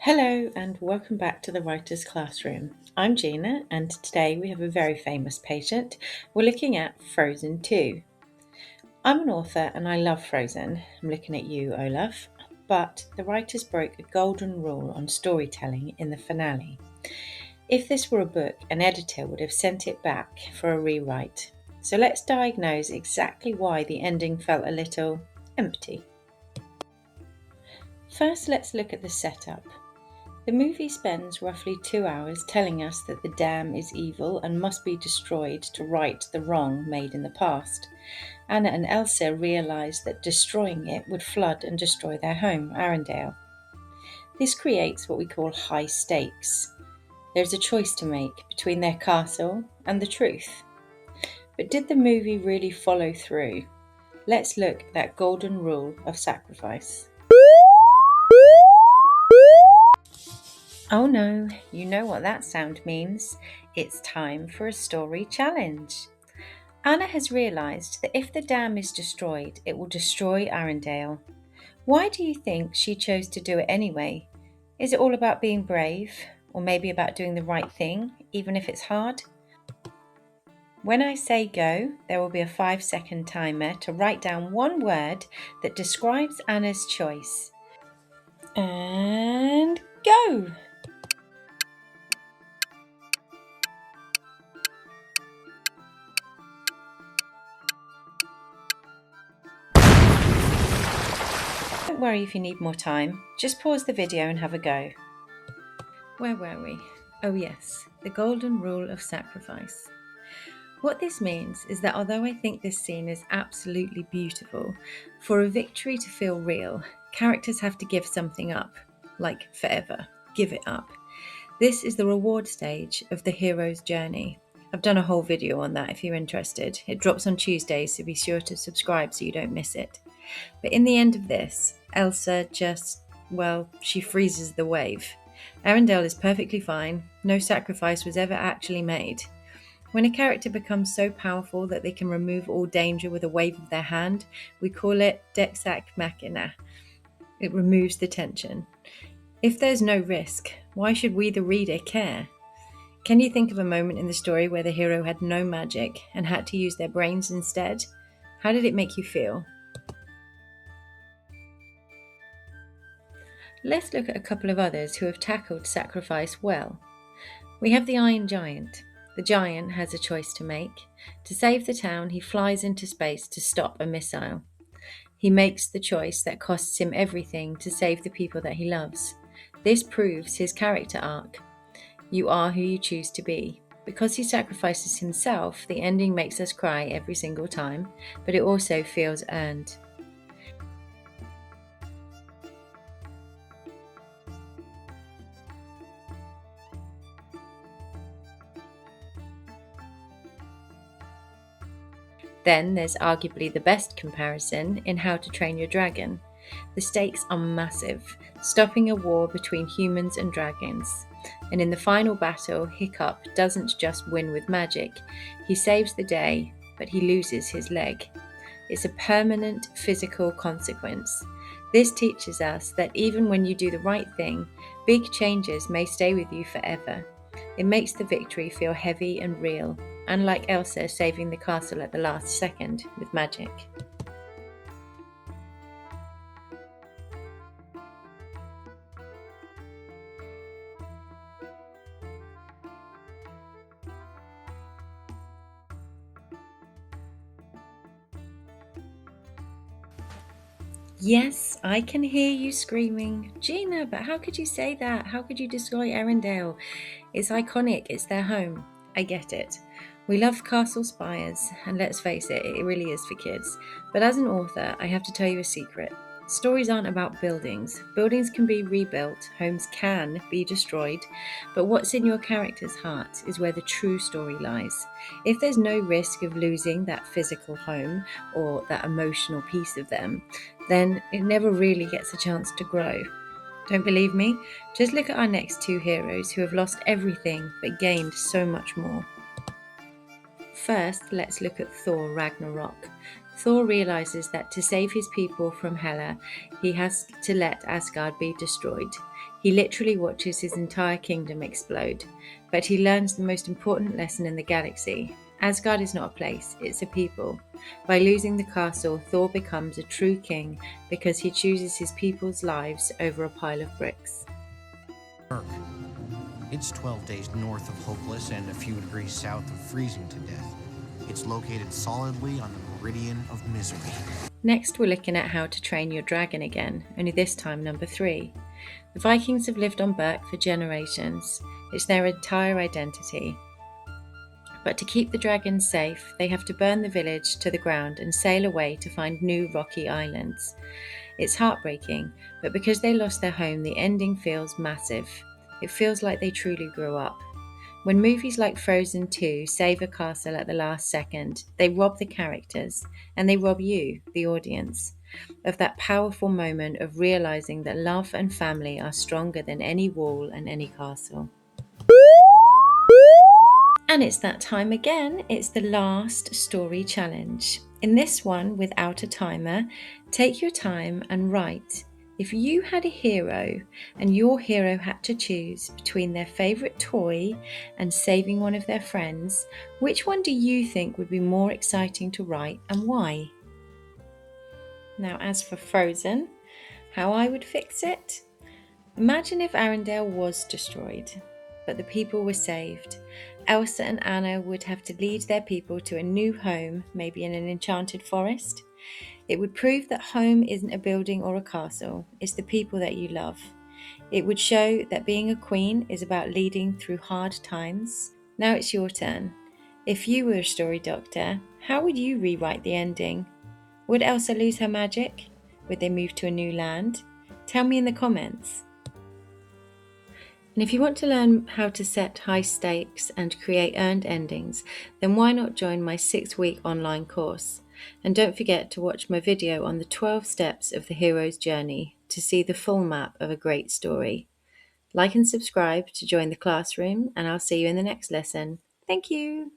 Hello and welcome back to the Writer's Classroom. I'm Gina and today we have a very famous patient. We're looking at Frozen 2. I'm an author and I love Frozen. I'm looking at you, Olaf. But the writers broke a golden rule on storytelling in the finale. If this were a book, an editor would have sent it back for a rewrite. So let's diagnose exactly why the ending felt a little empty. First, let's look at the setup. The movie spends roughly 2 hours telling us that the dam is evil and must be destroyed to right the wrong made in the past. Anna and Elsa realise that destroying it would flood and destroy their home, Arendelle. This creates what we call high stakes. There's a choice to make between their castle and the truth. But did the movie really follow through? Let's look at that golden rule of sacrifice. Oh no, you know what that sound means. It's time for a story challenge. Anna has realised that if the dam is destroyed, it will destroy Arendelle. Why do you think she chose to do it anyway? Is it all about being brave? Or maybe about doing the right thing, even if it's hard? When I say go, there will be a 5-second timer to write down one word that describes Anna's choice. And go! Don't worry if you need more time, just pause the video and have a go. Where were we? Oh yes, the golden rule of sacrifice. What this means is that although I think this scene is absolutely beautiful, for a victory to feel real, characters have to give something up, like forever, give it up. This is the reward stage of the hero's journey. I've done a whole video on that if you're interested. It drops on Tuesdays, so be sure to subscribe so you don't miss it. But in the end of this, Elsa she freezes the wave. Arendelle is perfectly fine. No sacrifice was ever actually made. When a character becomes so powerful that they can remove all danger with a wave of their hand, we call it deus ex machina. It removes the tension. If there's no risk, why should we, the reader, care? Can you think of a moment in the story where the hero had no magic and had to use their brains instead? How did it make you feel? Let's look at a couple of others who have tackled sacrifice well. We have the Iron Giant. The giant has a choice to make. To save the town, he flies into space to stop a missile. He makes the choice that costs him everything to save the people that he loves. This proves his character arc. You are who you choose to be. Because he sacrifices himself, the ending makes us cry every single time, but it also feels earned. Then there's arguably the best comparison in How to Train Your Dragon. The stakes are massive, stopping a war between humans and dragons. And in the final battle, Hiccup doesn't just win with magic. He saves the day, but he loses his leg. It's a permanent physical consequence. This teaches us that even when you do the right thing, big changes may stay with you forever. It makes the victory feel heavy and real, unlike Elsa saving the castle at the last second with magic. Yes, I can hear you screaming, Gina, but how could you say that? How could you destroy Arendelle? It's iconic, it's their home. I get it. We love castle spires, and let's face it, it really is for kids. But as an author, I have to tell you a secret. Stories aren't about buildings. Buildings can be rebuilt, homes can be destroyed, but what's in your character's heart is where the true story lies. If there's no risk of losing that physical home or that emotional piece of them, then it never really gets a chance to grow. Don't believe me? Just look at our next two heroes who have lost everything but gained so much more. First, let's look at Thor Ragnarok. Thor realizes that to save his people from Hela, he has to let Asgard be destroyed. He literally watches his entire kingdom explode, but he learns the most important lesson in the galaxy. Asgard is not a place, it's a people. By losing the castle, Thor becomes a true king because he chooses his people's lives over a pile of bricks. It's 12 days north of hopeless and a few degrees south of freezing to death. It's located solidly on the meridian of misery. Next, we're looking at how to train your dragon again, only this time number 3. The Vikings have lived on Berk for generations. It's their entire identity. But to keep the dragons safe, they have to burn the village to the ground and sail away to find new rocky islands. It's heartbreaking, but because they lost their home, the ending feels massive. It feels like they truly grew up. When movies like Frozen 2 save a castle at the last second, they rob the characters, and they rob you, the audience, of that powerful moment of realizing that love and family are stronger than any wall and any castle. And it's that time again, it's the last story challenge. In this one, without a timer, take your time and write. If you had a hero and your hero had to choose between their favourite toy and saving one of their friends, which one do you think would be more exciting to write and why? Now, as for Frozen, how I would fix it? Imagine if Arendelle was destroyed, but the people were saved. Elsa and Anna would have to lead their people to a new home, maybe in an enchanted forest. It would prove that home isn't a building or a castle, it's the people that you love. It would show that being a queen is about leading through hard times. Now it's your turn. If you were a story doctor, how would you rewrite the ending? Would Elsa lose her magic? Would they move to a new land? Tell me in the comments. And if you want to learn how to set high stakes and create earned endings, then why not join my 6-week online course? And don't forget to watch my video on the 12 steps of the hero's journey to see the full map of a great story. Like and subscribe to join the classroom, and I'll see you in the next lesson. Thank you.